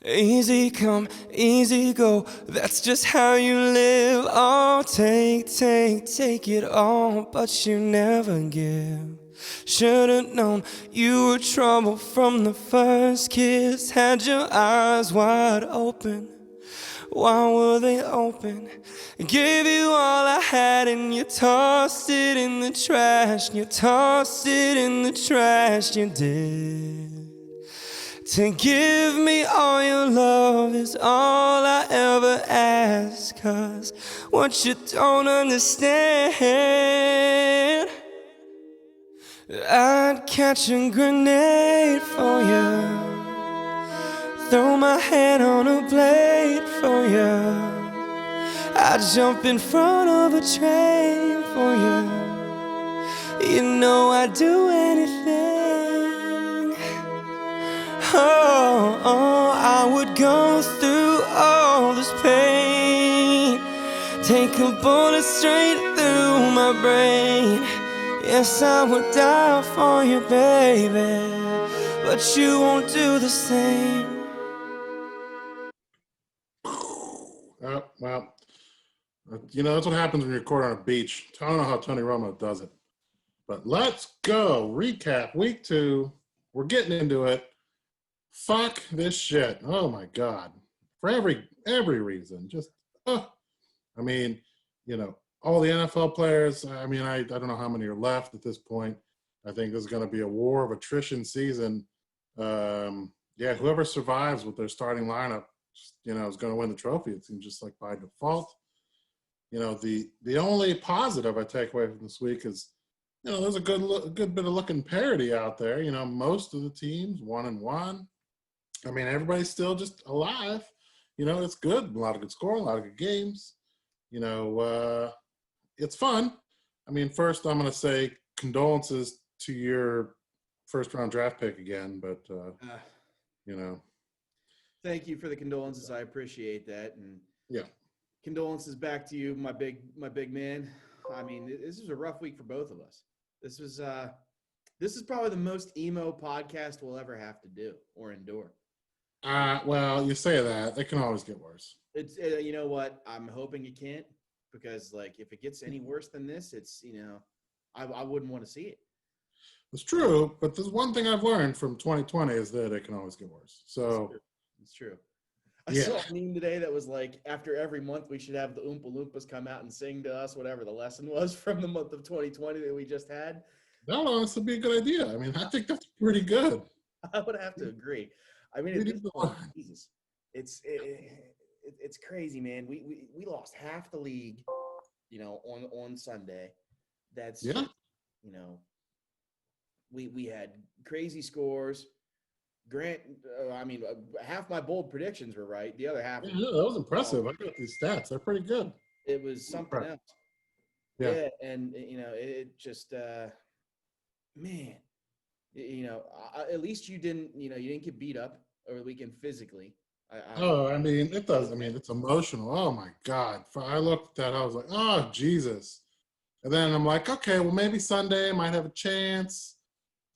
Easy come, easy go, that's just how you live. Oh, take it all, but you never give. Should've known you were trouble from the first kiss. Had your eyes wide open, why were they open? Gave you all I had and you tossed it in the trash. You tossed it in the trash, you did. To give me all your love is all I ever ask. 'Cause what you don't understand, I'd catch a grenade for you, throw my head on a blade for you, I'd jump in front of a train for you. You know I'd do anything. Oh, I would go through all this pain, take a bullet straight through my brain. Yes, I would die for you, baby, but you won't do the same. Well, that's what happens when you record on a beach. I don't know how Tony Romo does it. But let's go. Recap week 2. We're getting into it. Fuck this shit. Oh my God. For every reason. Just, I mean, all the NFL players, I don't know how many are left at this point. I think there's going to be a war of attrition season. Whoever survives with their starting lineup, is going to win the trophy. It seems just like by default. The only positive I take away from this week is, there's a good bit of looking parity out there. Most of the teams 1-1. I mean, everybody's still just alive. It's good. A lot of good scoring, a lot of good games. It's fun. I mean, first I'm going to say condolences to your first round draft pick again, but Thank you for the condolences. I appreciate that. And yeah. Condolences back to you, my big man. I mean, this was a rough week for both of us. This is probably the most emo podcast we'll ever have to do or endure. Well, you say that. It can always get worse. It's you know what? I'm hoping it can't, because if it gets any worse than this, it's I wouldn't want to see it. It's true, but there's one thing I've learned from 2020 is that it can always get worse. So it's true. I saw a meme today that was like, after every month we should have the Oompa Loompas come out and sing to us whatever the lesson was from the month of 2020 that we just had. That would honestly be a good idea. I mean, I think that's pretty good. I would have to agree. I mean, Jesus, it's crazy, man. We lost half the league, on Sunday. That's we had crazy scores. Grant, half my bold predictions were right. The other half, that was impressive. I got these stats; they're pretty good. It was something else. Yeah, and it just, man, at least you didn't get beat up over the weekend physically. It does. I mean, it's emotional. Oh my God! I looked at that. I was like, oh Jesus! And then I'm like, okay, well maybe Sunday I might have a chance.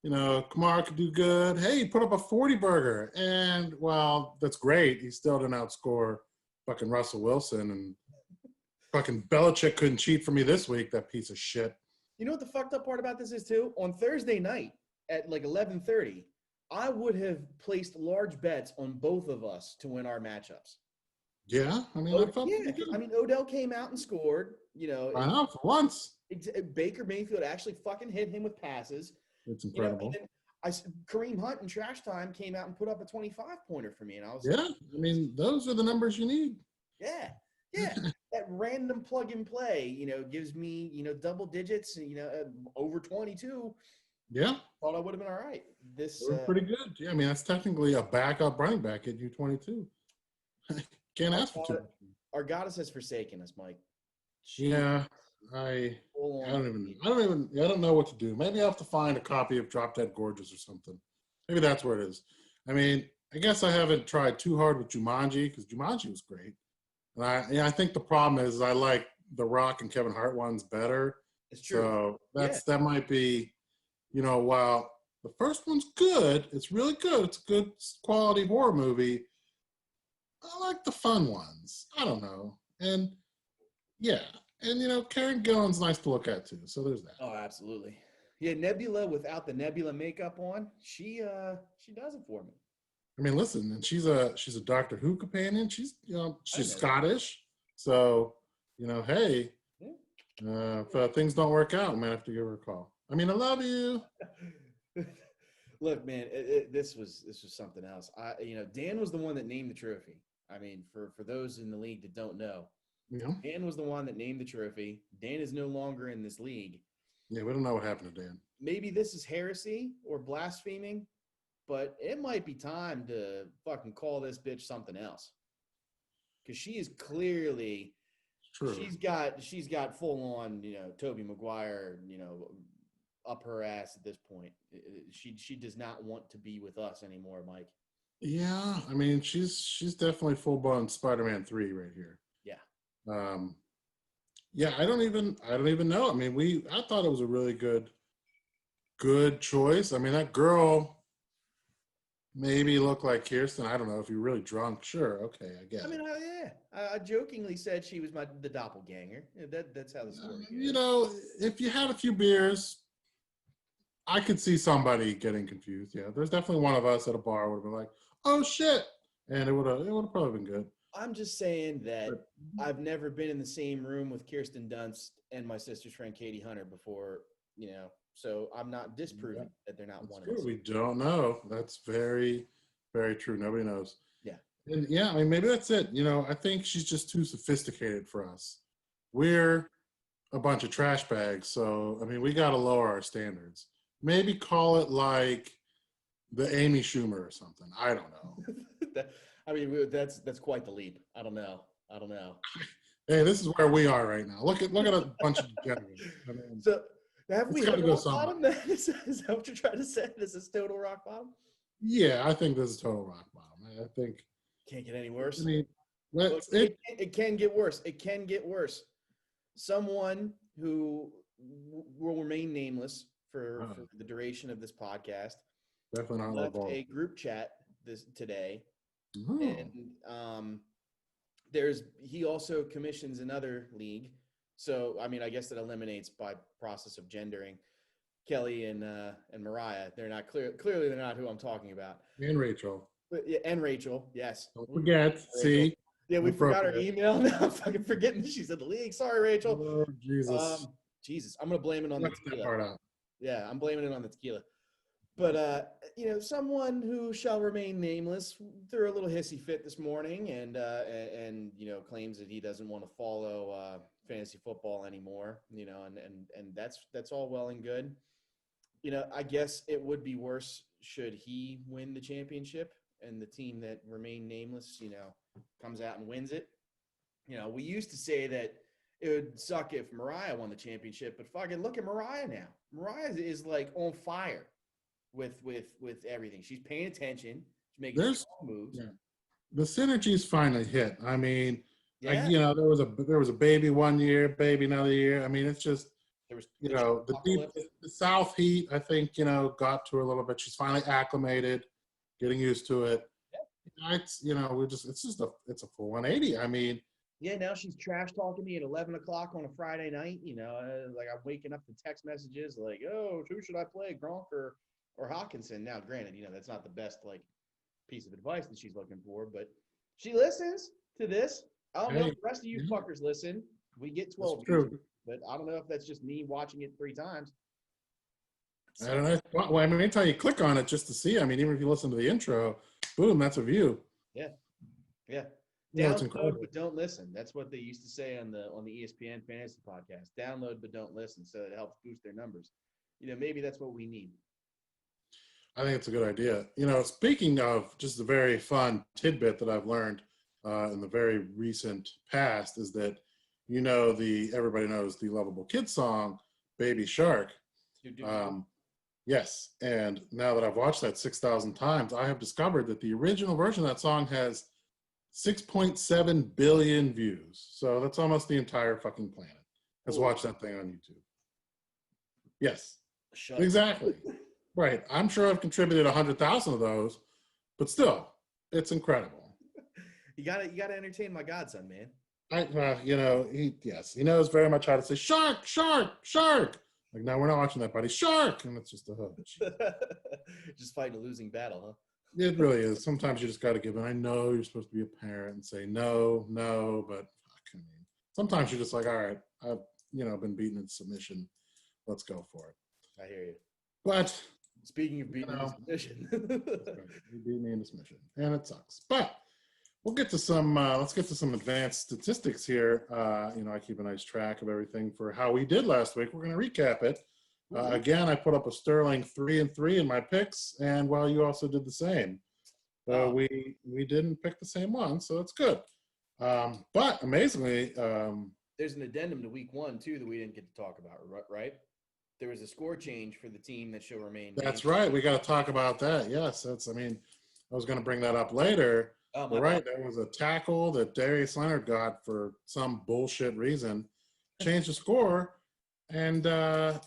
Kamara could do good. Hey, he put up a 40 burger. And, well, that's great. He still didn't outscore fucking Russell Wilson. And fucking Belichick couldn't cheat for me this week, that piece of shit. You know what the fucked up part about this is, too? On Thursday night at like 11:30, I would have placed large bets on both of us to win our matchups. Yeah? I mean, I felt pretty good. I mean, Odell came out and scored. I know, for once. Baker Mayfield actually fucking hit him with passes. It's incredible. Kareem Hunt in trash time came out and put up a 25-pointer for me, and I was those are the numbers you need. Yeah. That random plug and play, gives me double digits, over 22. Yeah, thought I would have been all right. This pretty good. Yeah, I mean that's technically a backup running back at U22. Can't ask for too much. Our goddess has forsaken us, Mike. I don't know what to do. Maybe I have to find a copy of Drop Dead Gorgeous or something. Maybe that's where it is. I mean, I guess I haven't tried too hard with Jumanji because Jumanji was great. And I think the problem is I like the Rock and Kevin Hart ones better. It's true. So that might be, while the first one's good, it's really good. It's a good quality horror movie. I like the fun ones. I don't know. And yeah. And, Karen Gillan's nice to look at too. So there's that. Oh, absolutely. Yeah, Nebula without the Nebula makeup on, she does it for me. I mean, listen, and she's a Doctor Who companion. She's she's Scottish. So, hey, if things don't work out, I might have to give her a call. I mean, I love you. Look, man, this was something else. Dan was the one that named the trophy. I mean, for those in the league that don't know, Dan was the one that named the trophy. Dan is no longer in this league. Yeah, we don't know what happened to Dan. Maybe this is heresy or blaspheming, but it might be time to fucking call this bitch something else. Because she is clearly, she's got full on, Tobey Maguire, up her ass at this point. She does not want to be with us anymore, Mike. Yeah, I mean, she's definitely full blown Spider-Man 3 right here. Yeah. Yeah, I don't even know. I mean, I thought it was a really good choice. I mean, that girl maybe looked like Kirsten. I don't know. If you're really drunk, sure, okay, I guess. I mean, I jokingly said she was the doppelganger. That's how the story goes. If you had a few beers, I could see somebody getting confused. Yeah, there's definitely one of us at a bar would have been like, "Oh shit," and it would have probably been good. I'm just saying that I've never been in the same room with Kirsten Dunst and my sister's friend Katie Hunter before, so I'm not disproving that they're not one of us. We don't know. That's very, very true. Nobody knows. Yeah. And yeah, I mean, maybe that's it. I think she's just too sophisticated for us. We're a bunch of trash bags. So, I mean, we got to lower our standards. Maybe call it like the Amy Schumer or something. I don't know. I mean, that's quite the leap. I don't know. Hey, this is where we are right now. Look at a bunch of degenerates. I mean, so have we hit rock bottom? Is that what you're trying to say? This is total rock bottom? Yeah, I think this is total rock bottom. I think can't get any worse. I mean, it can get worse. It can get worse. Someone who will remain nameless for the duration of this podcast definitely not left a group chat today. Oh. And he also commissions another league. So, I mean, I guess that eliminates by process of gendering Kelly and Mariah. They're not clearly they're not who I'm talking about. And Rachel. But, yeah, and Rachel, yes. Don't forget. See? Yeah, we forgot her email. Now I'm fucking forgetting she's in the league. Sorry, Rachel. Oh, Jesus. Jesus. I'm going to blame it on the tequila. That part out. Yeah, I'm blaming it on the tequila. But, someone who shall remain nameless threw a little hissy fit this morning and claims that he doesn't want to follow fantasy football anymore, and that's all well and good. I guess it would be worse should he win the championship and the team that remained nameless, comes out and wins it. We used to say that it would suck if Mariah won the championship, but fucking look at Mariah now. Mariah is like on fire with everything. She's paying attention. She's making strong moves. Yeah. The synergy's finally hit. I mean, there was a baby one year, baby another year. I mean, it's just there was the South Heat. I think got to her a little bit. She's finally acclimated, getting used to it. Yeah. It's a full 180. I mean. Yeah, now she's trash talking me at 11 o'clock on a Friday night. Like I'm waking up to text messages like, "Oh, who should I play, Gronk or Hawkinson?" Now, granted, that's not the best piece of advice that she's looking for, but she listens to this. I don't know if the rest of you fuckers listen. We get 12 views, but I don't know if that's just me watching it 3 times. So, I don't know. Well, I mean, anytime you click on it just to see, I mean, even if you listen to the intro, boom, that's a view. Yeah. Download but don't listen. That's what they used to say on the ESPN fantasy podcast. Download but don't listen, so it helps boost their numbers. Maybe that's what we need. I think it's a good idea. Speaking of just a very fun tidbit that I've learned in the very recent past is that everybody knows the Lovable Kids song "Baby Shark." Yes, and now that I've watched that 6,000 times, I have discovered that the original version of that song has 6.7 billion views. So that's almost the entire fucking planet has watched that thing on YouTube. Yes, exactly. Right. I'm sure I've contributed 100,000 of those, but still, it's incredible. You gotta entertain my godson, man. He knows very much how to say shark, shark, shark. Like, no, we're not watching that, buddy. Shark, and it's just a hook. Just fighting a losing battle, huh? It really is. Sometimes you just got to give it. I know you're supposed to be a parent and say no, but fuck, sometimes you're just like, all right, I've been beaten into submission. Let's go for it. I hear you. But speaking of beating into submission, you beat me into submission, and it sucks. But we'll get to some. Let's get to some advanced statistics here. I keep a nice track of everything for how we did last week. We're going to recap it. Again, I put up a sterling 3-3 in my picks, and you also did the same. We didn't pick the same one, so it's good. But amazingly, there's an addendum to week 1 too that we didn't get to talk about, right? There was a score change for the team that shall remain. That's right. We got to talk about that. Yes, I was going to bring that up later. Oh, right. There was a tackle that Darius Leonard got for some bullshit reason, changed the score. And that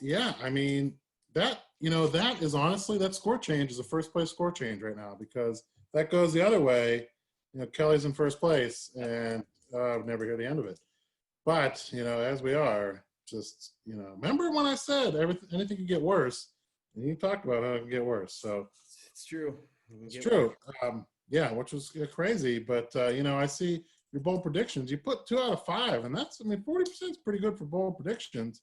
is honestly, that score change is a first place score change right now, because that goes the other way. Kelly's in first place, and I'll never hear the end of it. But, as we are, just, remember when I said anything could get worse, and you talked about how it can get worse. So it's true. It's true. Which was crazy. But, I see your bold predictions. You put 2 out of 5, and that's, 40% is pretty good for bold predictions.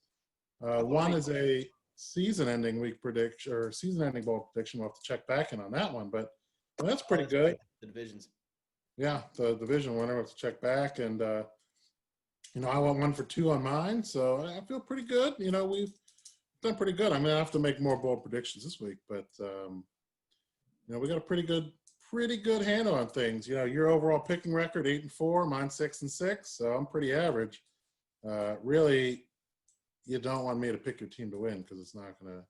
One is a season-ending week prediction, or season-ending bold prediction. We'll have to check back in on that one, but that's pretty good. Right. The divisions. Yeah, the division winner. We'll have to check back, and I went 1 for 2 on mine, so I feel pretty good. We've done pretty good. I have to make more bold predictions this week, but we got a pretty good handle on things. Your overall picking record 8-4, mine 6-6, so I'm pretty average. Really. You don't want me to pick your team to win, because it's not going to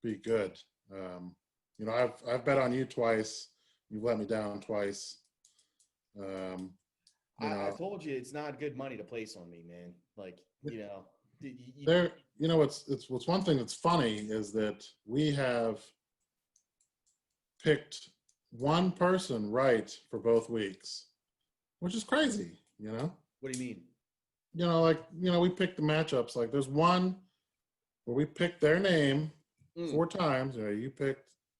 be good. I've bet on you twice. You've let me down twice. I told you it's not good money to place on me, man. What's one thing that's funny is that we have picked one person right for both weeks, which is crazy. What do you mean? We picked the matchups. Like, there's one where we picked their name 4 times.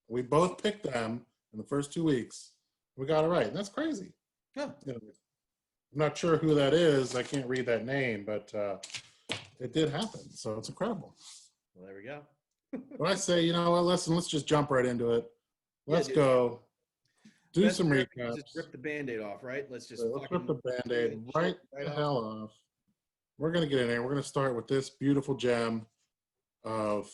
We both picked them in the first 2 weeks. We got it right. And that's crazy. Huh. I'm not sure who that is. I can't read that name, but it did happen. So it's incredible. Well, there we go. But I say, let's just jump right into it. Let's go. Do some recaps. Just rip the Band-Aid off, right? Let's rip the Band-Aid right the hell off. We're going to get in there. We're going to start with this beautiful gem of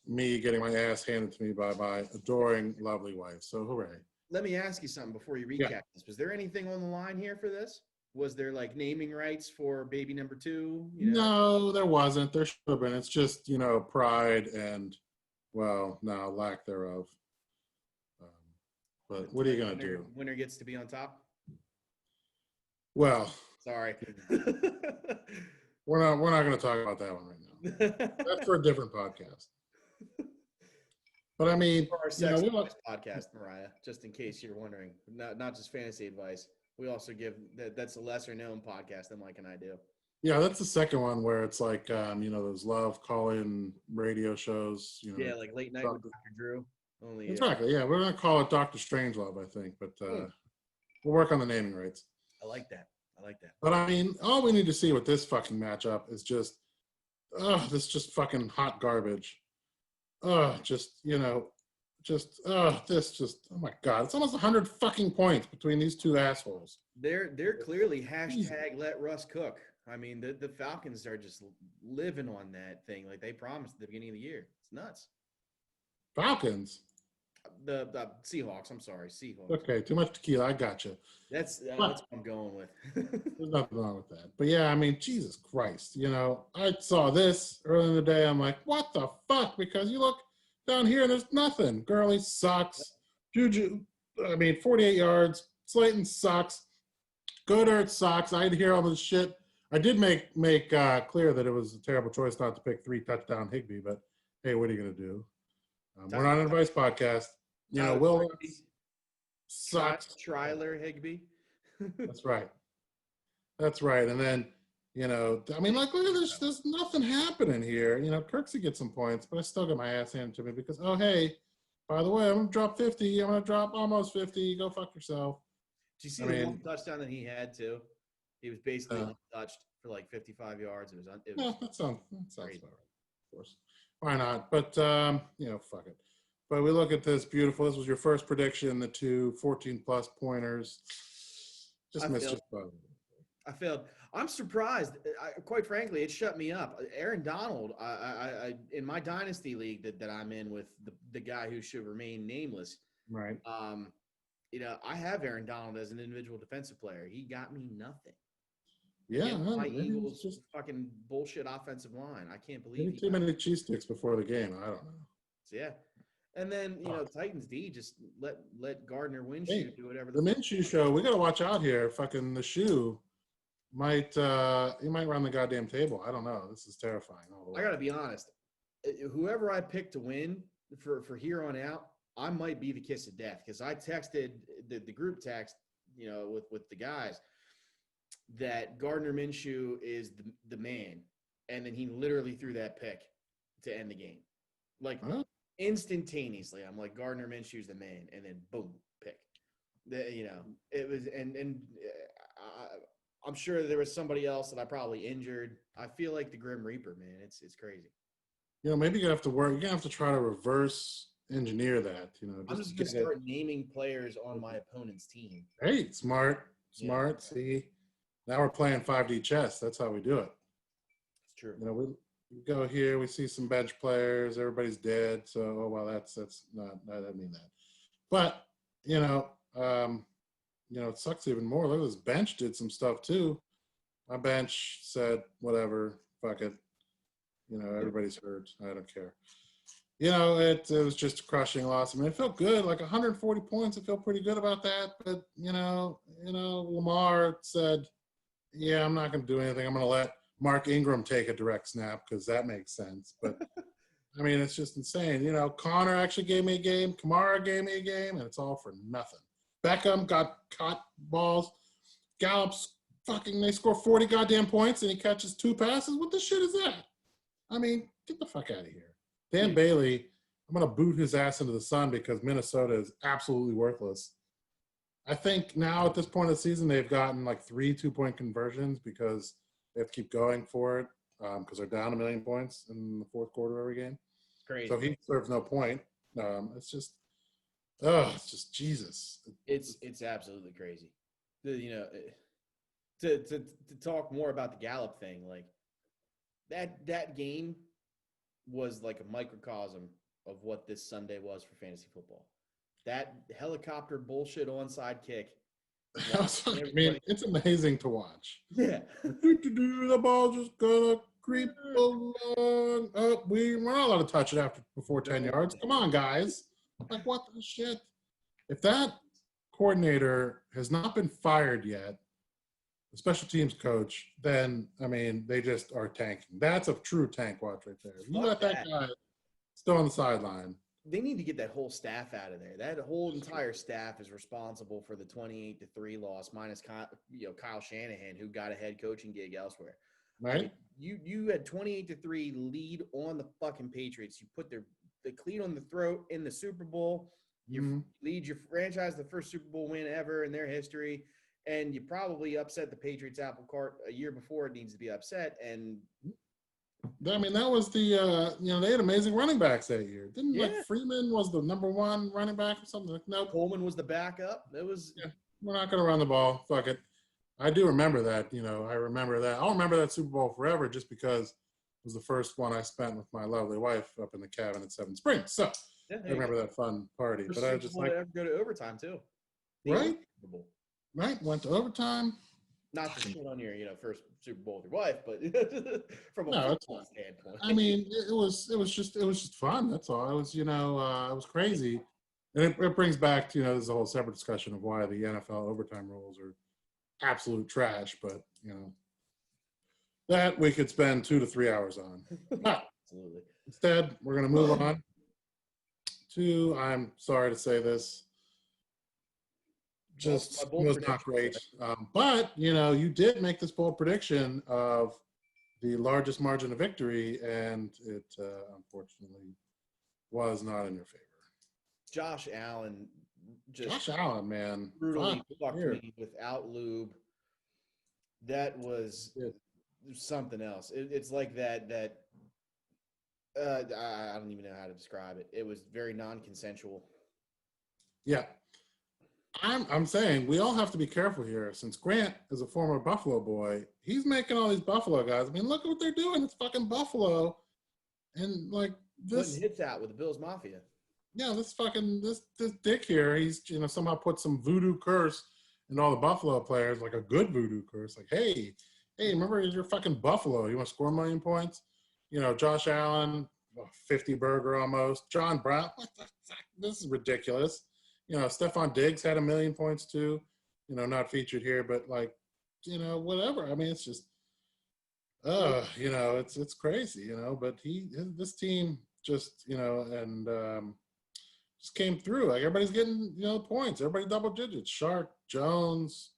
me getting my ass handed to me by my adoring, lovely wife. So, hooray. Let me ask you something before you recap this. Was there anything on the line here for this? Was there, naming rights for baby number 2? No, there wasn't. There should have been. It's just, pride and, lack thereof. But what are you going to do? Winner gets to be on top? Well. Sorry. We're not going to talk about that one right now. That's for a different podcast. But for our sex podcast, Mariah, just in case you're wondering, not just fantasy advice. We also give that's a lesser known podcast that Mike and I do. Yeah, that's the second one where it's like those love call-in radio shows. Yeah, like Late Night with Dr. Drew. Exactly. Yeah, we're going to call it Dr. Strangelove, I think, but we'll work on the naming rights. I like that. But all we need to see with this fucking matchup is just, this just fucking hot garbage. Oh my God, it's almost 100 fucking points between these two assholes. They're clearly hashtag let Russ cook. The Falcons are just living on that thing like they promised at the beginning of the year. It's nuts. Falcons? The Seahawks. I'm sorry, Seahawks. Okay, too much tequila. I got you. That's what I'm going with. There's nothing wrong with that. But yeah, Jesus Christ. I saw this earlier in the day. I'm like, what the fuck? Because you look down here and there's nothing. Gurley sucks. Juju, 48 yards. Slayton sucks. Goddard sucks. I had to hear all this shit. I did make clear that it was a terrible choice not to pick 3 touchdown Higbee, but hey, what are you going to do? We're not an advice podcast. Will sucks. Triler Higbee. That's right. That's right. And then, you know, I mean, like, look at this. There's nothing happening here. You know, Kirksey gets some points, but I still get my ass handed to me because, oh, hey, by the way, I'm going to drop 50. I'm going to drop almost 50. Go fuck yourself. Did you see the one touchdown that he had, too? He was basically untouched for like 55 yards. It was that sounds about right, of course. Why not? But, you know, fuck it. But we look at this beautiful. This was your first prediction, the two 14-plus pointers. Just missed just about it. I failed. I'm surprised. Quite frankly, it shut me up. Aaron Donald, I in my dynasty league that I'm in with the guy who should remain nameless. Right. You know, I have Aaron Donald as an individual defensive player. He got me nothing. Yeah, my Eagles just fucking bullshit offensive line. I can't believe maybe too many cheese sticks before the game. I don't know. So, yeah. And then, you know, Titans D just let Gardner Minshew do whatever. The Minshew show, we got to watch out here. Fucking the shoe might he might run the goddamn table. I don't know. This is terrifying. I got to be honest. Whoever I pick to win for here on out, I might be the kiss of death because I texted the group text, you know, with the guys that Gardner Minshew is the man. And then he literally threw that pick to end the game. Like, instantaneously, I'm like, Gardner Minshew's the man, and then boom, pick. You know, it was, and I'm sure there was somebody else that I probably injured. I feel like the Grim Reaper, man. It's crazy. You know, maybe you have to work. You're gonna have to try to reverse engineer that. You know, I'm just gonna start naming players on my opponent's team. Hey, smart. Yeah. See, now we're playing 5D chess. That's how we do it. It's true. You know, we go here, we see some bench players, everybody's dead. So, oh, well, that's not, I didn't mean that. But, you know, it sucks even more. Look at this bench did some stuff too. My bench said, whatever, fuck it. You know, everybody's hurt. I don't care. You know, it was just a crushing loss. I mean, it felt good, like 140 points. I feel pretty good about that. But, you know, Lamar said, yeah, I'm not going to do anything. I'm going to let Mark Ingram take a direct snap because that makes sense. But, I mean, it's just insane. You know, Connor actually gave me a game. Kamara gave me a game, and it's all for nothing. Beckham got caught balls. Gallup's fucking, they score 40 goddamn points, and he catches 2 passes. What the shit is that? I mean, get the fuck out of here. Dan Bailey, I'm going to boot his ass into the sun because Minnesota is absolutely worthless. I think now at this point of the season, they've gotten like 3 2-point conversions because they have to keep going for it because they're down 1 million points in the fourth quarter every game. Crazy. So he serves no point. It's just Jesus. It's absolutely crazy. You know, to talk more about the Gallup thing, like that game was like a microcosm of what this Sunday was for fantasy football. That helicopter bullshit onside kick. I mean, it's amazing to watch. Yeah. The ball just gonna creep along. We're not allowed to touch it before 10 yards. Come on, guys. Like, what the shit? If that coordinator has not been fired yet, the special teams coach, then, I mean, they just are tanking. That's a true tank watch right there. You let that guy still on the sideline. They need to get that whole staff out of there. That whole entire staff is responsible for the 28-3 loss, minus Kyle Shanahan, who got a head coaching gig elsewhere. Right? I mean, you had 28-3 lead on the fucking Patriots. You put the cleat on the throat in the Super Bowl. You lead your franchise the first Super Bowl win ever in their history, and you probably upset the Patriots apple cart a year before it needs to be upset. And I mean, that was they had amazing running backs that year. Didn't like Freeman was the number 1 running back or something? No, Coleman was the backup. It was we're not going to run the ball. Fuck it. I do remember that. You know, I remember that. I'll remember that Super Bowl forever just because it was the first one I spent with my lovely wife up in the cabin at Seven Springs. So I remember that fun party. But I just like ever go to overtime too. Right? Right. Went to overtime. Not to shit on your, first Super Bowl with your wife, but from a football standpoint. I mean, it was just fun. That's all. It was, it was crazy. And it brings back to, there's a whole separate discussion of why the NFL overtime rules are absolute trash, but, that we could spend 2 to 3 hours on. But absolutely. Instead, we're going to move on to, I'm sorry to say this, just my bold was not prediction. great. But, you did make this bold prediction of the largest margin of victory, and it unfortunately was not in your favor. Josh Allen just Josh Allen, man. brutally fucked here. me without lube. That was something else. It's like that I don't even know how to describe it. It was very non-consensual. Yeah. I'm saying we all have to be careful here. Since Grant is a former Buffalo boy, he's making all these Buffalo guys. I mean, look at what they're doing. It's fucking Buffalo. And like this putting hits out with the Bills Mafia. Yeah, this dick here, he's somehow put some voodoo curse in all the Buffalo players, like a good voodoo curse. Like, hey, remember you're fucking Buffalo. You want to score 1 million points? Josh Allen, 50 burger almost. John Brown, what the fuck? This is ridiculous. Stephon Diggs had 1 million points too. Not featured here, but whatever. I mean, it's just, it's crazy, But this team just, just came through. Like everybody's getting, points. Everybody double digits. Shark, Jones,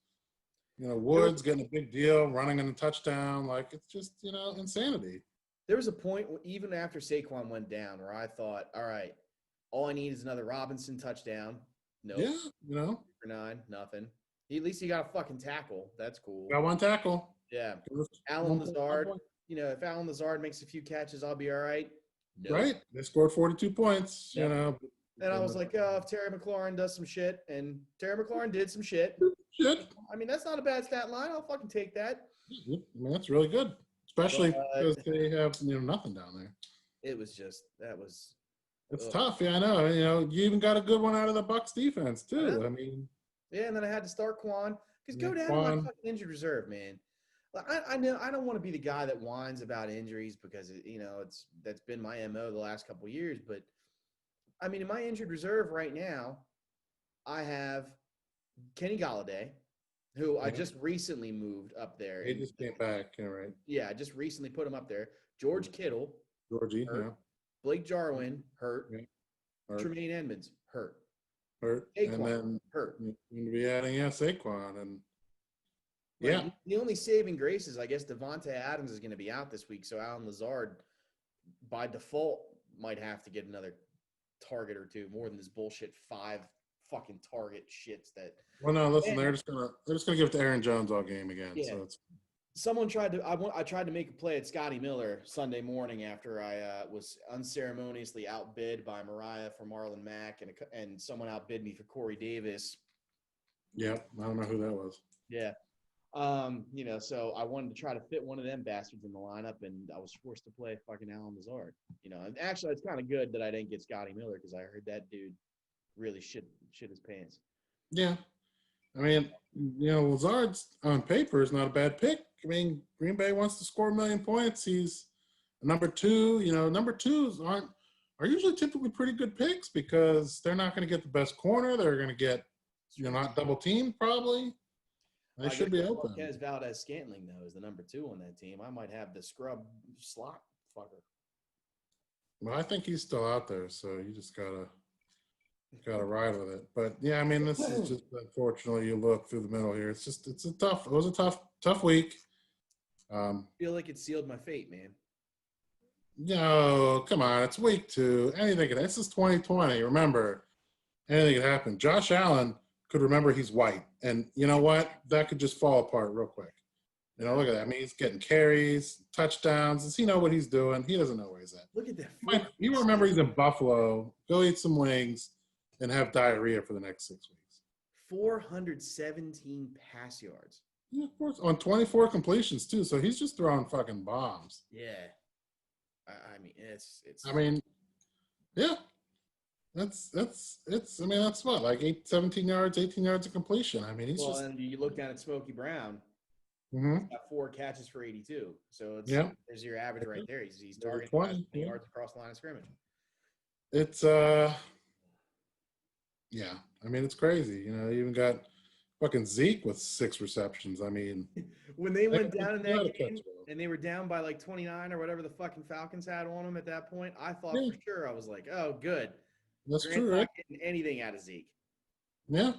Woods getting a big deal, running in a touchdown. Like it's just, insanity. There was a point even after Saquon went down where I thought, all right, all I need is another Robinson touchdown. Nope. Yeah, For 9, nothing. At least he got a fucking tackle. That's cool. Got 1 tackle. Yeah. Alan Lazard, if Alan Lazard makes a few catches, I'll be all right. Nope. Right. They scored 42 points, And I was like, oh, if Terry McLaurin does some shit, and Terry McLaurin did some shit. I mean, that's not a bad stat line. I'll fucking take that. I mean, that's really good, especially because they have nothing down there. It was just It's tough. Yeah, I know. You even got a good one out of the Bucs defense too. I mean, yeah, and then I had to start Quan because go down to my fucking injured reserve, man. Like I know I don't want to be the guy that whines about injuries because that's been my MO the last couple of years, but I mean, in my injured reserve right now, I have Kenny Golladay, who I just recently moved up there. He just came back, right? Yeah, I just recently put him up there. George Kittle, Georgie, hurt. Yeah. Blake Jarwin, hurt. Yeah. Hurt. Tremaine Edmonds, hurt. And then hurt. You're going to be adding Saquon and The only saving grace is I guess Devontae Adams is going to be out this week, so Alan Lazard by default might have to get another target or two more than this bullshit 5 fucking target shits that. Well, no, listen, they're just gonna give it to Aaron Jones all game again. Yeah. So it's. Someone tried to. I tried to make a play at Scotty Miller Sunday morning after I was unceremoniously outbid by Mariah for Marlon Mack and someone outbid me for Corey Davis. Yeah, I don't know who that was. Yeah. So I wanted to try to fit one of them bastards in the lineup, and I was forced to play fucking Alan Lazard. And actually, it's kind of good that I didn't get Scotty Miller because I heard that dude really shit his pants. Yeah, I mean, Lazard's on paper is not a bad pick. I mean, Green Bay wants to score 1 million points. He's a number 2. Number 2s are usually typically pretty good picks because they're not going to get the best corner. They're going to get not double teamed probably. They should be open. Marquez Valdez-Scantling, though, is the number 2 on that team. I might have the scrub slot fucker. Well, I think he's still out there, so you just gotta ride with it. But yeah, I mean, this is just unfortunately you look through the middle here. It was a tough week. I feel like it sealed my fate, man. No, come on, it's week 2. This is 2020. Remember, anything could happen. Josh Allen could remember he's white. And you know what? That could just fall apart real quick. Look at that. I mean, he's getting carries, touchdowns. Does he know what he's doing? He doesn't know where he's at. Look at that. You remember he's in Buffalo. Go eat some wings and have diarrhea for the next 6 weeks. 417 pass yards. Yeah, of course. On 24 completions, too. So he's just throwing fucking bombs. Yeah. I mean, it's. I mean, yeah. That's what, like 17 yards, 18 yards of completion. I mean, he's just. And you look down at Smokey Brown. Mm-hmm. He's got 4 catches for 82. So there's your average right there. He's targeting 20 yards across the line of scrimmage. It's yeah. I mean, it's crazy. You even got fucking Zeke with 6 receptions. I mean, when they went down in that game and they were down by like 29 or whatever the fucking Falcons had on them at that point, I thought for sure, I was like, oh, good. That's true, right? Not getting anything out of Zeke. Yeah.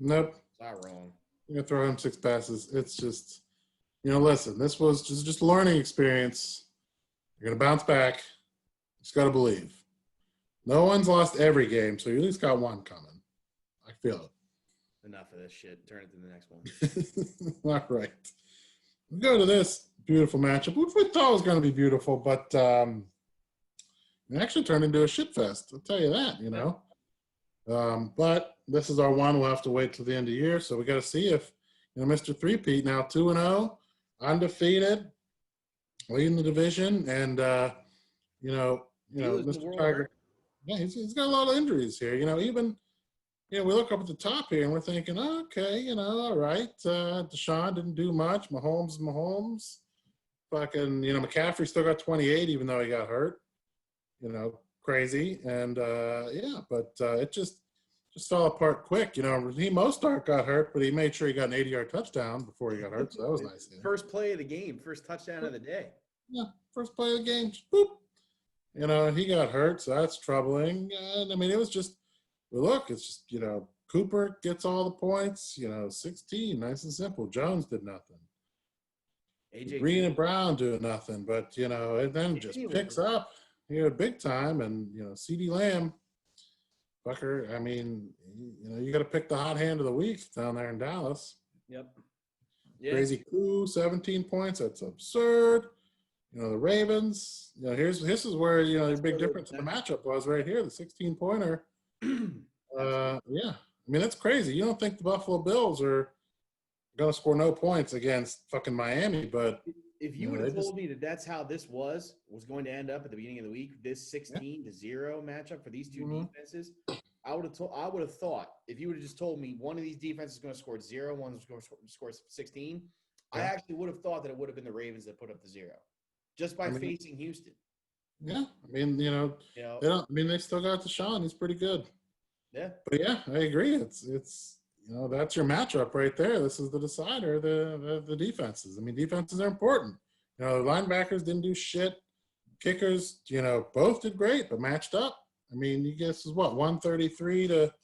Nope. It's not wrong. You're going to throw him 6 passes. It's just, listen, this was just a learning experience. You're going to bounce back. Just got to believe. No one's lost every game, so you at least got one coming. I feel it. Enough of this shit. Turn it to the next one. All right. We go to this beautiful matchup, which we thought was going to be beautiful, but it actually turned into a shit fest. I'll tell you that, but this is our one. We'll have to wait till the end of the year. So we got to see if, Mr. Three-Peat now 2-0, undefeated, leading the division. And, Mr. Tiger, yeah, he's got a lot of injuries here. Even, we look up at the top here and we're thinking, okay, all right. Deshaun didn't do much. Mahomes. Fucking, McCaffrey still got 28 even though he got hurt. Crazy. And, but it just fell apart quick. Raheem Mostert got hurt, but he made sure he got an 80-yard touchdown before he got hurt, so that was nice. First play of the game, first touchdown of the day. Yeah, first play of the game. Boop. He got hurt, so that's troubling. And, it was just, it's just, Cooper gets all the points, 16, nice and simple. Jones did nothing. AJ Green and Brown doing nothing, but, it then just picks up here big time. And, CeeDee Lamb, fucker, you got to pick the hot hand of the week down there in Dallas. Yep. Yeah. Crazy Coup, 17 points. That's absurd. The Ravens, this is where, your big difference in the matchup was right here, the 16-pointer. Yeah. That's crazy. You don't think the Buffalo Bills are going to score no points against fucking Miami, but if you would have told me that that's how this was going to end up at the beginning of the week, this 16-0 matchup for these two defenses, I would have thought if you would have just told me one of these defenses is going to score 0, one's going to score 16, I actually would have thought that it would have been the Ravens that put up the 0 just by facing Houston. Yeah. They still got Deshaun. He's pretty good. Yeah. But yeah, I agree. It's that's your matchup right there. This is the decider, the defenses. Defenses are important. The linebackers didn't do shit. Kickers, both did great, but matched up. You guess is what, 133 to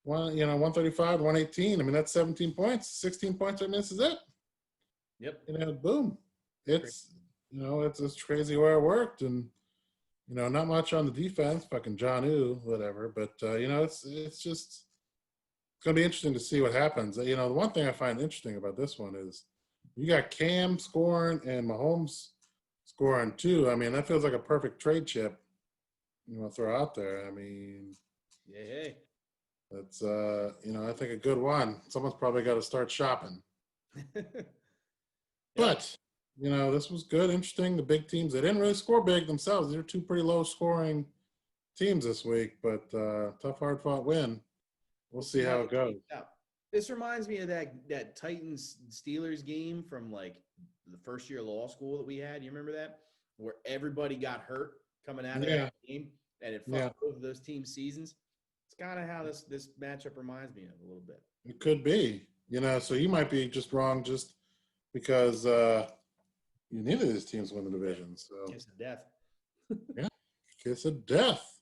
135 to 118. That's 17 points, 16 points. This is it. Yep. Boom. It's it's crazy where it worked, and not much on the defense, fucking Jonnu, whatever. But it's just going to be interesting to see what happens. The one thing I find interesting about this one is you got Cam scoring and Mahomes scoring too. That feels like a perfect trade chip. Throw out there. Yeah. That's I think a good one. Someone's probably got to start shopping. But this was good, interesting. The big teams, they didn't really score big themselves. They're two pretty low scoring teams this week, but tough, hard fought win. We'll see how it goes. This reminds me of that Titans Steelers game from like the first year of law school that we had. You remember that? Where everybody got hurt coming out of that game, and it fucked both of those team seasons. It's kind of how this matchup reminds me of a little bit. It could be, so you might be just wrong just because neither of these teams win the division. So kiss of death. Yeah, kiss of death.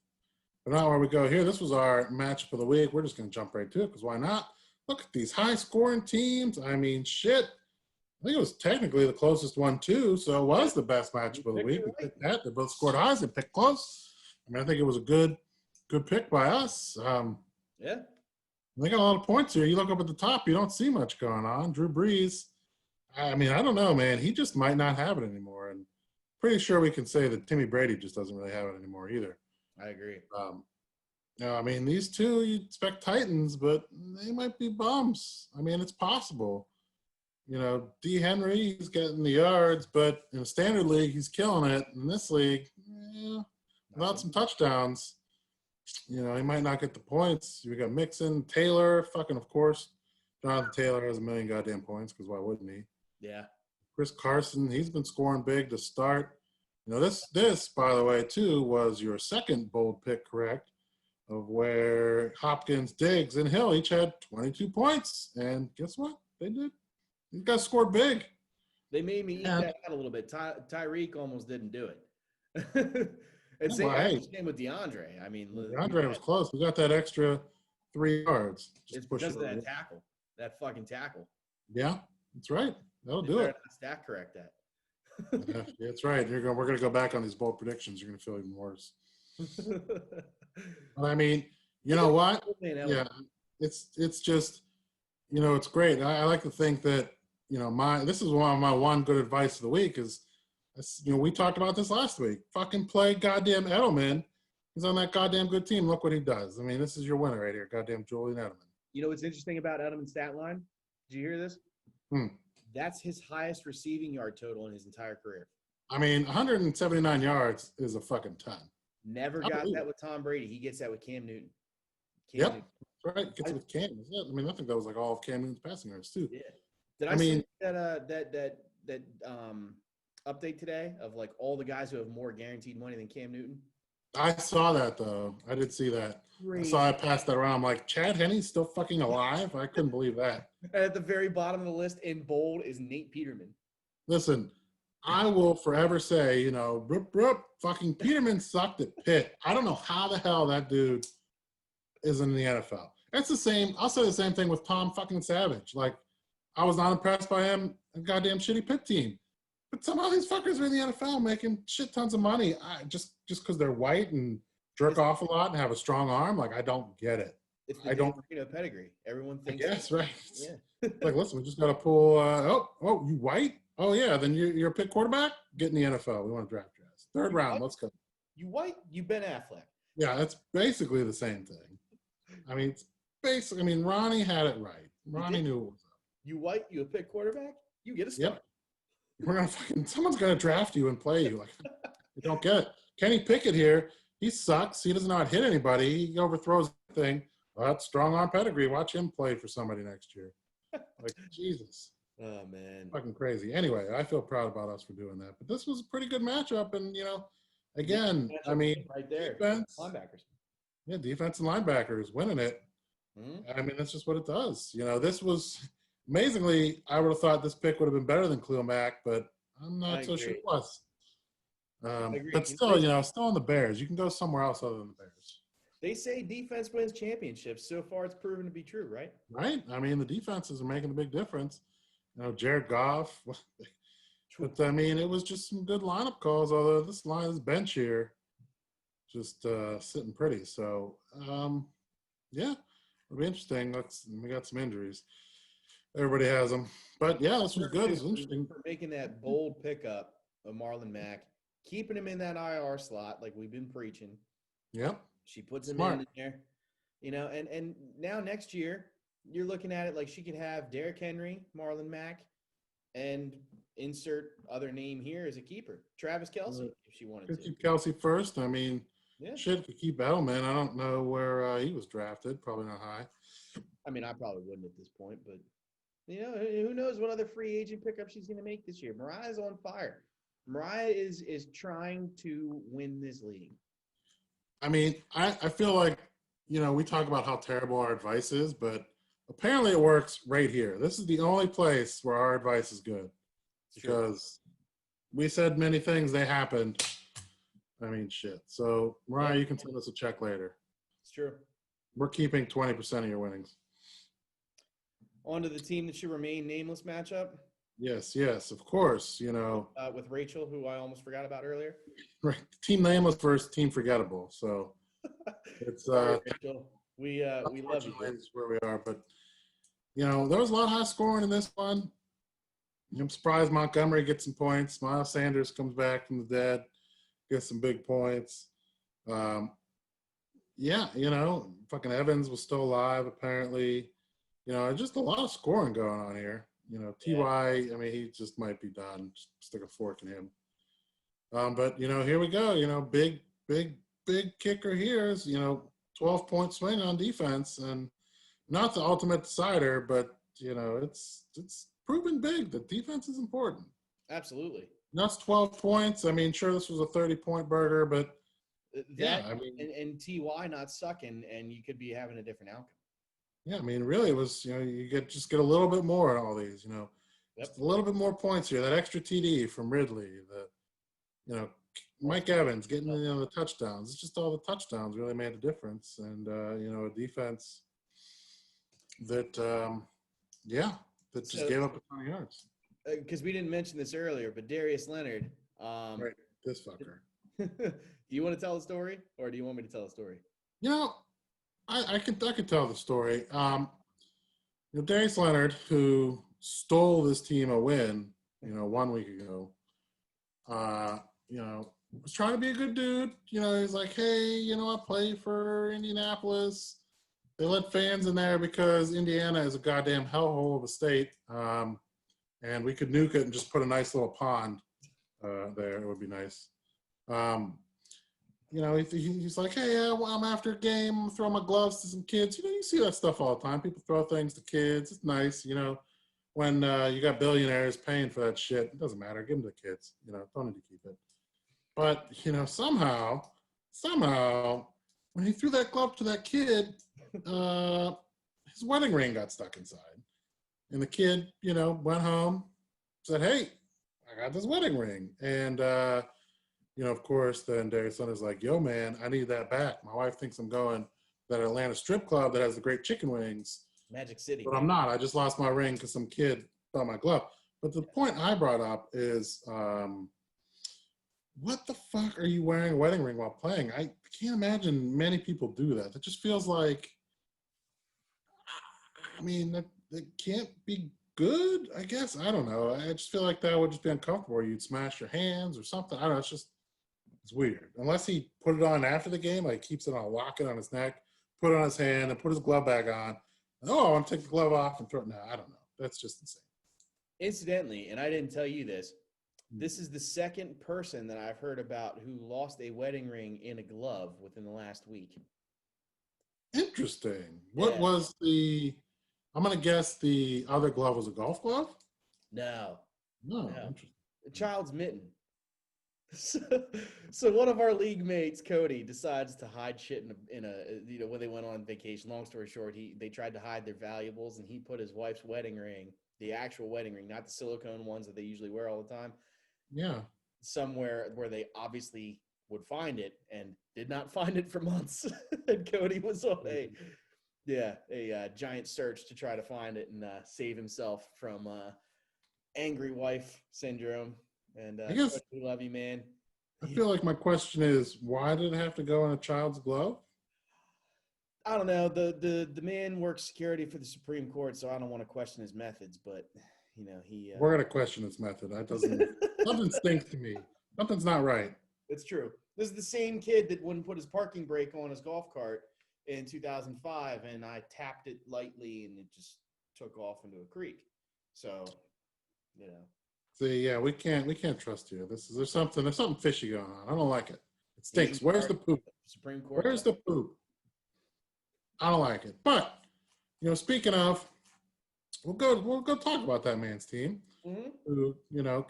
But now where we go here, this was our matchup of the week. We're just going to jump right to it because why not? Look at these high-scoring teams. Shit. I think it was technically the closest one, too, so it was the best matchup of the week. We picked that. They both scored highs. They picked close. I think it was a good pick by us. Yeah. They got a lot of points here. You look up at the top, you don't see much going on. Drew Brees, I don't know, man. He just might not have it anymore. And pretty sure we can say that Timmy Brady just doesn't really have it anymore either. I agree. These two, you expect Titans, but they might be bums. It's possible. D. Henry, he's getting the yards, but in a standard league, he's killing it. In this league, without some touchdowns, he might not get the points. We got Mixon, Taylor, fucking, of course. Jonathan Taylor has 1 million goddamn points, because why wouldn't he? Yeah. Chris Carson, he's been scoring big to start. This, by the way, too, was your second bold pick, correct? Of where Hopkins, Diggs, and Hill each had 22 points. And guess what? They did. These guys scored big. They made me eat that out a little bit. Tyreek almost didn't do it. And same with DeAndre. DeAndre was close. We got that extra 3 yards. Just It's push because it of over. that tackle, that fucking tackle. Yeah, that's right. That'll do it. Stat correct that. Yeah, that's right. We're gonna go back on these bold predictions. You're gonna feel even worse. But I mean, you know what? Yeah, it's just, it's great. I like to think that, this is one of my one good advice of the week is, we talked about this last week. Fucking play goddamn Edelman. He's on that goddamn good team. Look what he does. I mean, this is your winner right here. Goddamn Julian Edelman. You know what's interesting about Edelman's stat line? Did you hear this? That's his highest receiving yard total in his entire career. I mean, 179 yards is a fucking ton. Never got that with Tom Brady. He gets that with Cam Newton. Newton. That's right. Gets it with Cam. I mean, I think that was like all of Cam Newton's passing yards too. Yeah. Did I see that update today of like all the guys who have more guaranteed money than Cam Newton? I saw that though. I did see that. Crazy. I saw it pass that around. I'm like, Chad Henne's still fucking alive? I couldn't believe that. At the very bottom of the list in bold is Nate Peterman. Listen, I will forever say, fucking Peterman sucked at Pitt. I don't know how the hell that dude is in the NFL. It's the same. I'll say the same thing with Tom fucking Savage. Like, I was not impressed by him. A goddamn shitty Pitt team. But somehow these fuckers are in the NFL making shit tons of money just because they're white and jerk off a lot and have a strong arm. Like, I don't get it. It's the pedigree. Everyone thinks. Yes, right. Yeah. Like, listen, we just got to pull. You white? Oh yeah, then you're a Pitt quarterback. Get in the NFL. We want to draft your ass. Third round. Let's go. You white? You Ben Affleck. Yeah, that's basically the same thing. I mean, Ronnie had it right. Ronnie knew what was up. You white? You a Pitt quarterback? You get a start. Yep. Someone's gonna draft you and play you. Like, you don't get it. Kenny Pickett here. He sucks. He doesn't know how to hit anybody. He overthrows the thing. Well, that's strong arm pedigree. Watch him play for somebody next year. Like, Jesus. Oh man. Fucking crazy. Anyway, I feel proud about us for doing that. But this was a pretty good matchup, and again, I mean, right there, defense, linebackers. Yeah, defense and linebackers winning it. I mean, that's just what it does. This was amazingly. I would have thought this pick would have been better than Khalil Mack, but I'm not so sure it was. But still, still on the Bears. You can go somewhere else other than the Bears. They say defense wins championships. So far, it's proven to be true, right? Right. I mean, the defenses are making a big difference. Jared Goff. But I mean, it was just some good lineup calls. Although this bench here, just sitting pretty. So yeah, it'll be interesting. We got some injuries. Everybody has them. But yeah, this was good. It was interesting. For making that bold pickup of Marlon Mack, keeping him in that IR slot like we've been preaching. Yep. She puts him in there. And now next year, you're looking at it like she could have Derrick Henry, Marlon Mack, and insert other name here as a keeper. Travis Kelce, if she wanted to. Keep Kelce first. I mean, shit, could keep Edelman. I don't know where he was drafted. Probably not high. I mean, I probably wouldn't at this point, but who knows what other free agent pickup she's going to make this year. Mariah's on fire. Mariah is trying to win this league. I mean, I feel like, we talk about how terrible our advice is, but apparently it works right here. This is the only place where our advice is good because we said many things, they happened. I mean, shit. So, Mariah, you can send us a check later. It's true. We're keeping 20% of your winnings. On to the team that should remain nameless matchup. Yes, of course. With Rachel, who I almost forgot about earlier. Right, team nameless versus team forgettable. So it's sorry, Rachel. We love you. Is where we are, but there was a lot of high scoring in this one. I'm surprised Montgomery gets some points. Miles Sanders comes back from the dead, gets some big points. Fucking Evans was still alive apparently. Just a lot of scoring going on here. T.Y., I mean, he just might be done. Just stick a fork in him. But, here we go. Big kicker here is, 12-point swing on defense. And not the ultimate decider, but, it's proven big that defense is important. Absolutely. That's 12 points. I mean, sure, this was a 30-point burger, but and T.Y. not sucking, and you could be having a different outcome. Yeah, I mean, really, it was, you get a little bit more in all these, just a little bit more points here. That extra TD from Ridley, Mike Evans getting, the touchdowns. It's just all the touchdowns really made a difference. And, a defense that that just gave up a ton of yards. Because we didn't mention this earlier, but Darius Leonard. Right, this fucker. Do you want to tell the story, or do you want me to tell the story? You know, I could tell the story. Darius Leonard, who stole this team a win, 1 week ago, was trying to be a good dude. He's like, hey, I play for Indianapolis. They let fans in there because Indiana is a goddamn hellhole of a state. And we could nuke it and just put a nice little pond there. It would be nice. He's like, hey, I'm after a game. I'm throwing my gloves to some kids. You see that stuff all the time. People throw things to kids. It's nice, when you got billionaires paying for that shit. It doesn't matter. Give them to the kids. Don't need to keep it. But, somehow, when he threw that glove to that kid, his wedding ring got stuck inside. And the kid, went home, said, hey, I got this wedding ring. And, of course, then Darius Leonard's like, yo, man, I need that back. My wife thinks I'm going to that Atlanta strip club that has the great chicken wings. Magic City. But I'm not. I just lost my ring because some kid threw my glove. But the point I brought up is, what the fuck are you wearing a wedding ring while playing? I can't imagine many people do that. It just feels like, it can't be good, I guess. I don't know. I just feel like that would just be uncomfortable, or you'd smash your hands or something. I don't know. It's weird. Unless he put it on after the game, like keeps it on, lock it on his neck, put it on his hand, and put his glove back on. Oh, I want to take the glove off and throw it. No, I don't know. That's just insane. Incidentally, and I didn't tell you this, this is the second person that I've heard about who lost a wedding ring in a glove within the last week. Interesting. What was the... I'm going to guess the other glove was a golf glove? No. Interesting. A child's mitten. So one of our league mates, Cody, decides to hide shit in a when they went on vacation. Long story short, they tried to hide their valuables, and he put his wife's wedding ring, the actual wedding ring, not the silicone ones that they usually wear all the time. Yeah. Somewhere where they obviously would find it, and did not find it for months. And Cody was on a giant search to try to find it and save himself from angry wife syndrome. And I guess we love you, man. I feel like my question is, why did it have to go in a child's glove? I don't know. The man works security for the Supreme Court, so I don't want to question his methods. But he. We're gonna question his method. That doesn't. Something stinks to me. Something's not right. It's true. This is the same kid that wouldn't put his parking brake on his golf cart in 2005, and I tapped it lightly, and it just took off into a creek. So, See, yeah, we can't trust you. There's something fishy going on. I don't like it. It stinks. Where's the poop? Supreme Court. Where's the poop? I don't like it. But speaking of, we'll go talk about that man's team, who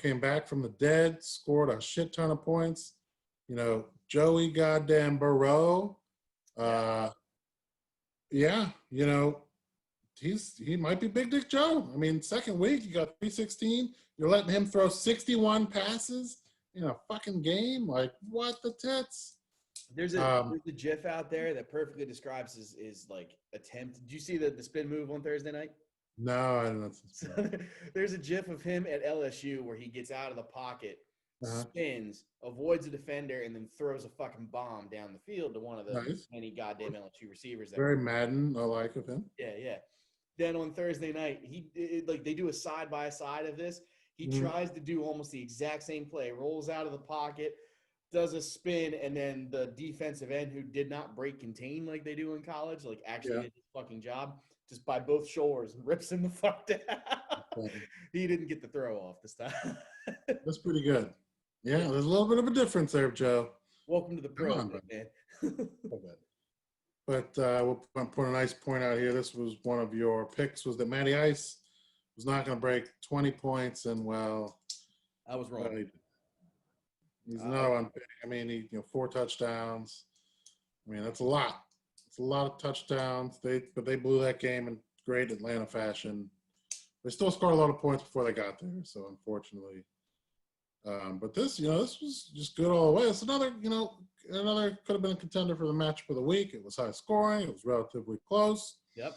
came back from the dead, scored a shit ton of points. Joey goddamn Burrow. He might be Big Dick Joe. Second week, you got 316. You're letting him throw 61 passes in a fucking game? Like, what the tits? There's a GIF out there that perfectly describes his like attempt. Did you see the spin move on Thursday night? No, I didn't. There's a GIF of him at LSU where he gets out of the pocket, spins, avoids a defender, and then throws a fucking bomb down the field to one of the many goddamn LSU receivers. Very Madden, I like of him. Yeah. Then on Thursday night, they do a side by side of this. He tries to do almost the exact same play, rolls out of the pocket, does a spin, and then the defensive end, who did not break contain like they do in college, like actually did his fucking job, just by both shoulders, rips him the fuck down. He didn't get the throw off this time. That's pretty good. Yeah, there's a little bit of a difference there, Joe. Welcome to the pros, man. But we'll put a nice point out here. This was one of your picks, was that Matty Ice was not going to break 20 points, and I was wrong. He's another one. He 4 touchdowns. That's a lot. It's a lot of touchdowns. But they blew that game in great Atlanta fashion. They still scored a lot of points before they got there. So unfortunately, but this was just good all the way. It's another could have been a contender for the matchup of the week. It was high scoring. It was relatively close. Yep.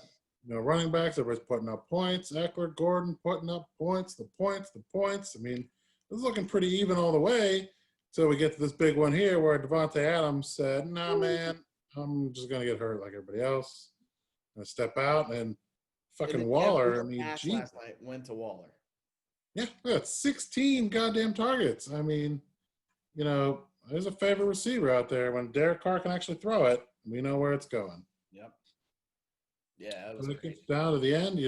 running backs, everybody's putting up points. Eckler, Gordon putting up points, the points. I mean, it's looking pretty even all the way until we get to this big one here where Devontae Adams said, nah, man, I'm just going to get hurt like everybody else. I'm going to step out. And fucking Waller, I mean, pass last night went to Waller. Yeah, that's 16 goddamn targets. I mean, there's a favorite receiver out there. When Derek Carr can actually throw it, we know where it's going. Yep. Yeah, when it gets down to the end,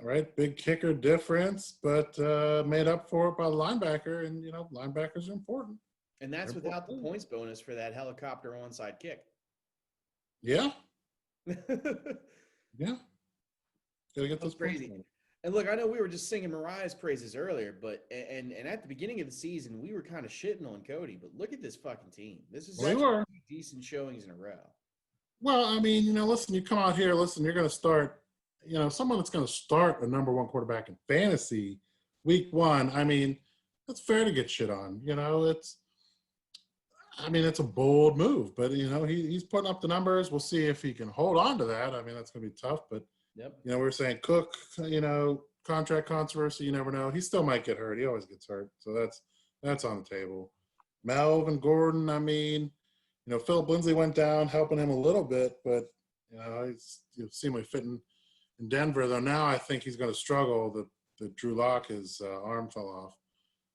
right, big kicker difference, but made up for it by the linebacker, and linebackers are important. And that's without the points bonus for that helicopter onside kick. Yeah. Yeah. Gotta get those crazy. Points. And look, I know we were just singing Mariah's praises earlier, but and at the beginning of the season, we were kind of shitting on Cody. But look at this fucking team. This is decent showings in a row. Well, I mean, listen, you come out here, you're going to start, someone that's going to start a number one quarterback in fantasy week one. I mean, it's fair to get shit on. It's a bold move, but he's putting up the numbers. We'll see if he can hold on to that. I mean, that's going to be tough, but. Yep. We were saying Cook, contract controversy, you never know. He still might get hurt. He always gets hurt. So that's on the table. Melvin Gordon, I mean, Philip Lindsay went down, helping him a little bit, but, he's seemingly fitting in Denver, though now I think he's going to struggle. The Drew Lock, his arm fell off.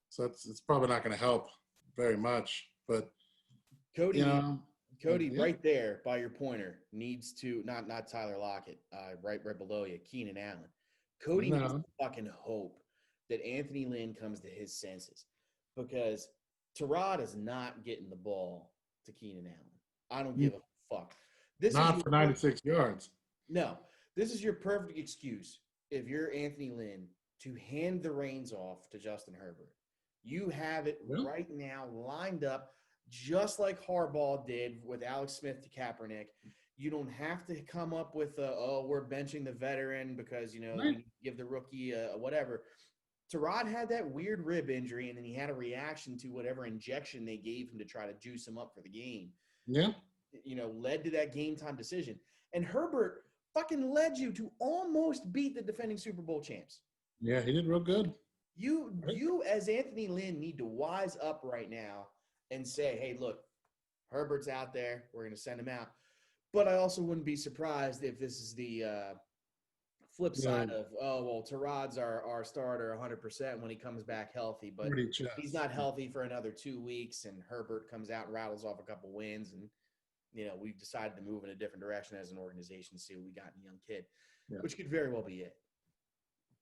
So it's probably not going to help very much. But, Cody, right there by your pointer needs to not Tyler Lockett, right below you, Keenan Allen. Cody needs to fucking hope that Anthony Lynn comes to his senses, because Tyrod is not getting the ball to Keenan Allen. I don't give a fuck. This not is for 96 yards. No, this is your perfect excuse if you're Anthony Lynn to hand the reins off to Justin Herbert. You have it right now lined up, just like Harbaugh did with Alex Smith to Kaepernick. You don't have to come up with we're benching the veteran because, we give the rookie whatever. Tyrod had that weird rib injury, and then he had a reaction to whatever injection they gave him to try to juice him up for the game. Yeah. Led to that game time decision. And Herbert fucking led you to almost beat the defending Super Bowl champs. Yeah, he did real good. You as Anthony Lynn need to wise up right now and say, hey, look, Herbert's out there. We're going to send him out. But I also wouldn't be surprised if this is the flip side of, Tyrod's our starter 100% when he comes back healthy. But he's not healthy for another 2 weeks, and Herbert comes out and rattles off a couple wins. And, we've decided to move in a different direction as an organization to see what we got in a young kid, which could very well be it.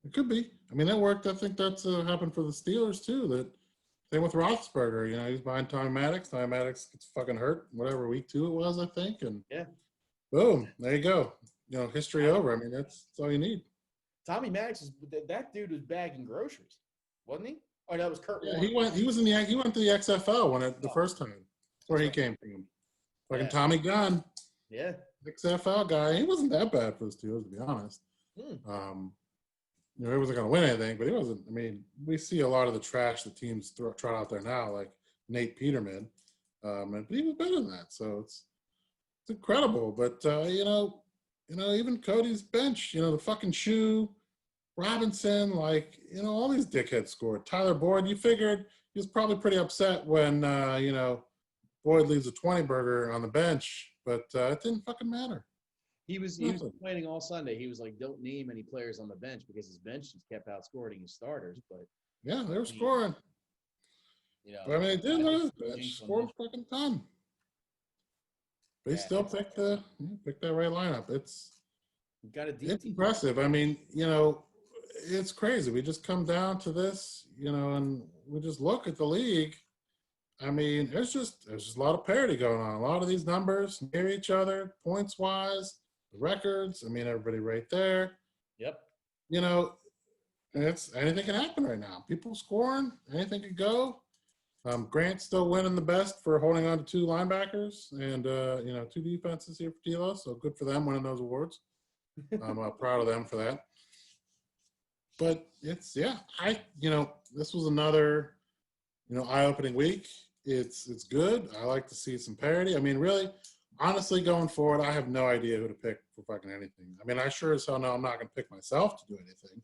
It could be. I mean, that worked. I think that's happened for the Steelers, too, that – same with Roethlisberger, he's behind Tommy Maddox. Tommy Maddox gets fucking hurt, whatever, week 2 it was, I think. And boom, there you go. History over. I mean, that's all you need. Tommy Maddox, that dude was bagging groceries, wasn't he? Oh, that was Kurt Warner. He went to the XFL the first time. That's where he came from. Fucking Tommy Gunn. Yeah. XFL guy. He wasn't that bad for the Steelers, to be honest. He wasn't going to win anything, but he wasn't. I mean, we see a lot of the trash the teams trot out there now, like Nate Peterman, but he was better than that. So it's incredible. But even Cody's bench, the fucking Shoe, Robinson, all these dickheads scored. Tyler Boyd, you figured he was probably pretty upset when Boyd leaves a 20 burger on the bench, but it didn't fucking matter. He was complaining all Sunday. He was like, don't name any players on the bench because his bench just kept outscoring his starters. But yeah, they were scoring. But, I mean, they did lose. Bench scored a fucking ton. They still picked that right lineup. It's impressive. I mean, it's crazy. We just come down to this, and we just look at the league. I mean, there's just a lot of parity going on. A lot of these numbers near each other, points wise. The records, I mean, everybody right there. Yep. It's anything can happen right now. People scoring, anything could go. Grant's still winning the best for holding on to 2 linebackers and 2 defenses here for Tilo. So good for them winning those awards. I'm proud of them for that. But this was another, eye-opening week. It's good. I like to see some parity. I mean, really, honestly, going forward, I have no idea who to pick for fucking anything. I mean, I sure as hell know I'm not going to pick myself to do anything.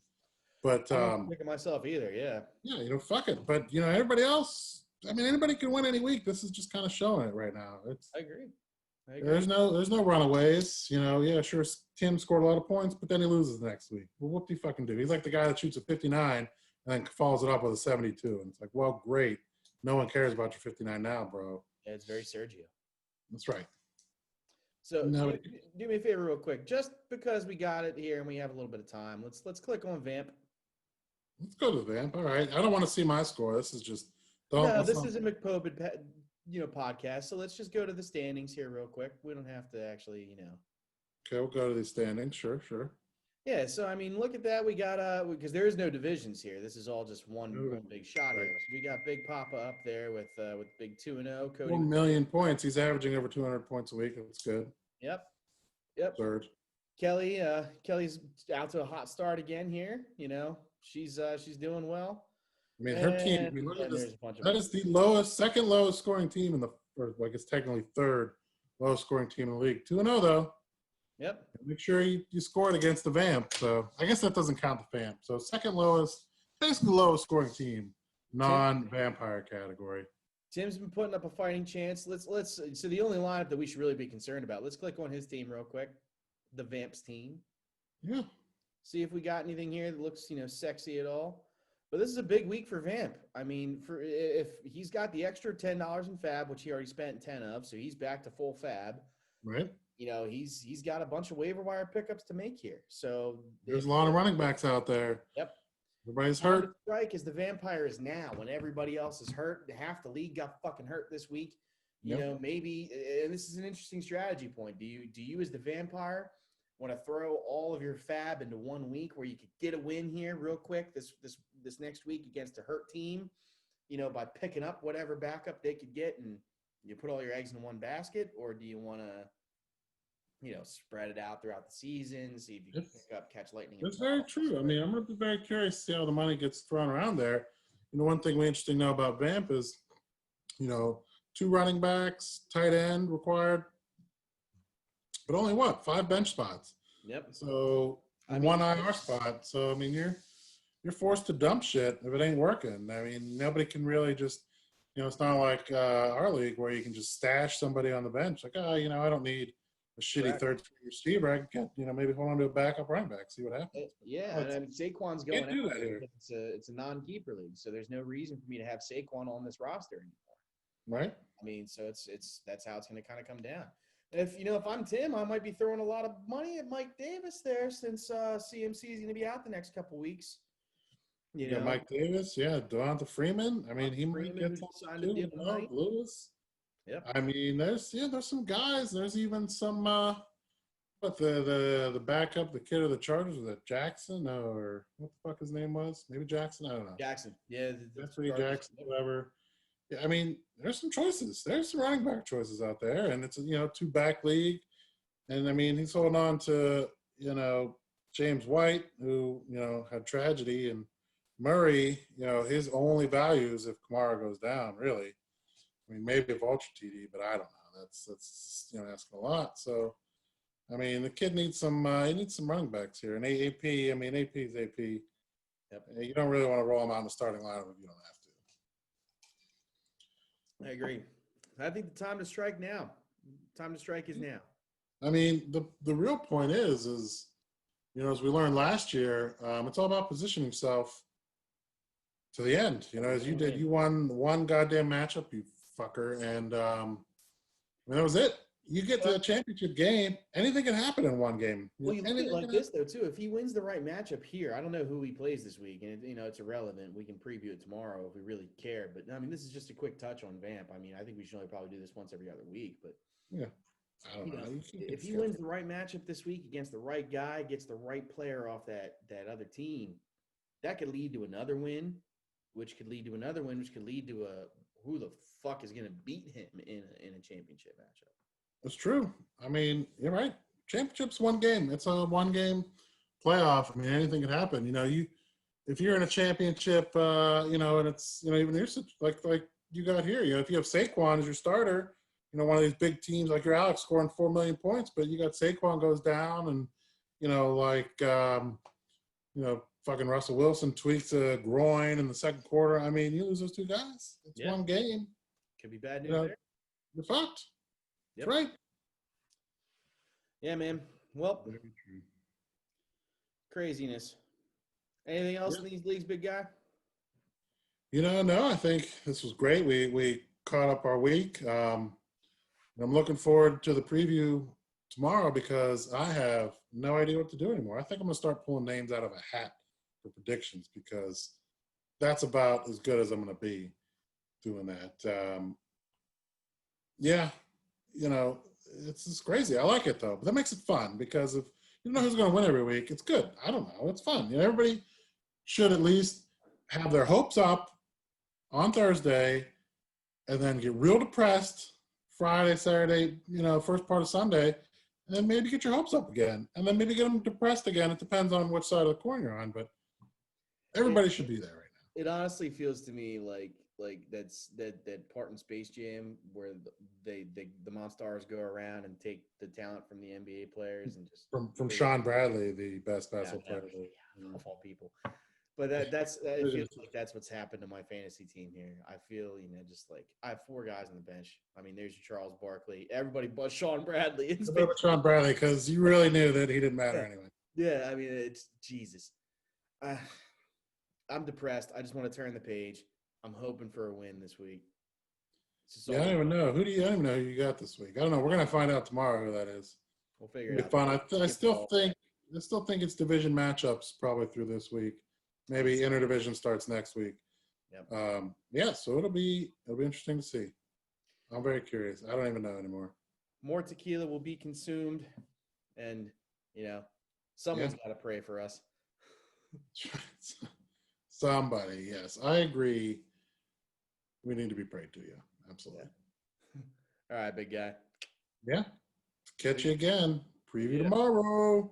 But, I'm not picking myself either, yeah. yeah, fuck it. But, everybody else, I mean, anybody can win any week. This is just kind of showing it right now. I agree. There's no runaways. Yeah, sure, Tim scored a lot of points, but then he loses the next week. Well, what do you fucking do? He's like the guy that shoots a 59 and then follows it up with a 72. And it's like, well, great. No one cares about your 59 now, bro. Yeah, it's very Sergio. That's right. So do me a favor real quick. Just because we got it here and we have a little bit of time, let's click on Vamp. Let's go to Vamp. All right. I don't want to see my score. This is just this is a MCPOBID podcast. So let's just go to the standings here real quick. We don't have to actually, Okay, we'll go to the standings. Sure. Yeah, so I mean, look at that. We got because there is no divisions here. This is all just one big shot here. So we got Big Papa up there with big 2-0. Cody 1 million points. He's averaging over 200 points a week. That's good. Yep. Third. Kelly's out to a hot start again here. She's doing well. I mean, her team. I mean, look at this. That is the second lowest scoring team or I guess technically third lowest scoring team in the league. 2-0 though. Yep. Make sure you scored against the Vamp. So I guess that doesn't count the Vamp. So second lowest, basically lowest scoring team, non-vampire category. Tim's been putting up a fighting chance. So the only lineup that we should really be concerned about. Let's click on his team real quick. The Vamp's team. Yeah. See if we got anything here that looks, sexy at all. But this is a big week for Vamp. I mean, if he's got the extra $10 in fab, which he already spent 10 of, so he's back to full fab. Right. He's got a bunch of waiver wire pickups to make here. So there's a lot of running backs out there. Yep. Everybody's hurt. Strike as the Vampire is now when everybody else is hurt. Half the league got fucking hurt this week. Maybe, and this is an interesting strategy point. Do you as the Vampire want to throw all of your fab into 1 week where you could get a win here real quick this next week against a hurt team, by picking up whatever backup they could get and you put all your eggs in one basket? Or do you want to, spread it out throughout the season, see if you can catch lightning? That's very true. I mean, I'm going to be very curious to see how the money gets thrown around there. One thing we interesting to know about Vamp is, 2 running backs, tight end required, but only 5 bench spots. Yep. So 1 IR spot. So I mean, you're forced to dump shit if it ain't working. I mean, nobody can really just, it's not like our league where you can just stash somebody on the bench. Like, I don't need a shitty third receiver. I can get, maybe hold on to a backup running back, see what happens. Yeah, and I mean, Saquon's going can't do that here. It's a non-keeper league, so there's no reason for me to have Saquon on this roster anymore. Right. I mean, so that's how it's going to kind of come down. If I'm Tim, I might be throwing a lot of money at Mike Davis there since CMC is going to be out the next couple weeks. Mike Davis, Devonta Freeman. I mean, he might get something too. Lewis. Yep. I mean, there's some guys. There's even some the backup, the kid of the Chargers, was that Jackson or what the fuck his name was? Maybe Jackson. I don't know. Jackson. Yeah. That's Jackson, whatever. Yeah, I mean, there's some choices. There's some running back choices out there, and it's a 2-back league. And I mean, he's holding on to James White, who had tragedy, and Murray. His only value is if Kamara goes down. Really, I mean, maybe a vulture TD, but I don't know. That's asking a lot. So, I mean, the kid needs some. He needs some running backs here. And AP, I mean, AP is AP. Yep. You don't really want to roll him out in the starting lineup if you don't have to. I agree. I think the time to strike now. Time to strike is now. I mean, the real point is as we learned last year, it's all about positioning yourself to the end. As you did, you won one goddamn matchup, you fucker, and that was it. You get to the championship game, anything can happen in one game. Well, you look at it like this, though, too. If he wins the right matchup here, I don't know who he plays this week, and it's irrelevant. We can preview it tomorrow if we really care. But, I mean, this is just a quick touch on Vamp. I mean, I think we should only probably do this once every other week. But, yeah, I don't know. If he wins the right matchup this week against the right guy, gets the right player off that other team, that could lead to another win, which could lead to another win, which could lead to who the fuck is going to beat him in a championship matchup. That's true. I mean, you're right. Championship's one game. It's a 1-game playoff. I mean, anything can happen. If you're in a championship, and it's even your like you got here. If you have Saquon as your starter, one of these big teams like your Alex scoring 4 million points, but you got Saquon goes down, and fucking Russell Wilson tweaks a groin in the second quarter. I mean, you lose those two guys. It's one game. Could be bad news there. You're fucked. Yep. That's right. Yeah, man. Well, craziness. Anything else in these leagues, big guy? No, I think this was great. We caught up our week. I'm looking forward to the preview tomorrow because I have no idea what to do anymore. I think I'm going to start pulling names out of a hat for predictions because that's about as good as I'm going to be doing that. It's just crazy. I like it, though. But that makes it fun because if you don't know who's going to win every week, it's good. I don't know. It's fun. Everybody should at least have their hopes up on Thursday and then get real depressed Friday, Saturday, first part of Sunday, and then maybe get your hopes up again. And then maybe get them depressed again. It depends on which side of the coin you're on, but everybody should be there right now. It honestly feels to me like that's that part in Space Jam where the Monstars go around and take the talent from the NBA players and just from Sean Bradley, the best basketball player of all people. But it feels like that's what's happened to my fantasy team here. I feel, just like I have 4 guys on the bench. I mean, there's your Charles Barkley, everybody but Sean Bradley. Sean Bradley, because you really knew that he didn't matter anyway. Yeah, I mean, it's Jesus. I'm depressed. I just want to turn the page. I'm hoping for a win this week. I don't even know. I don't even know who you got this week. I don't know. We're going to find out tomorrow who that is. We'll figure it out. Fun. I still think it's division matchups probably through this week. Maybe interdivision starts next week. Yep. So it'll be interesting to see. I'm very curious. I don't even know anymore. More tequila will be consumed, and someone's got to pray for us. Somebody, yes, I agree. We need to be prayed to. Yeah, absolutely. All right, big guy. Yeah. Catch you again. Preview tomorrow.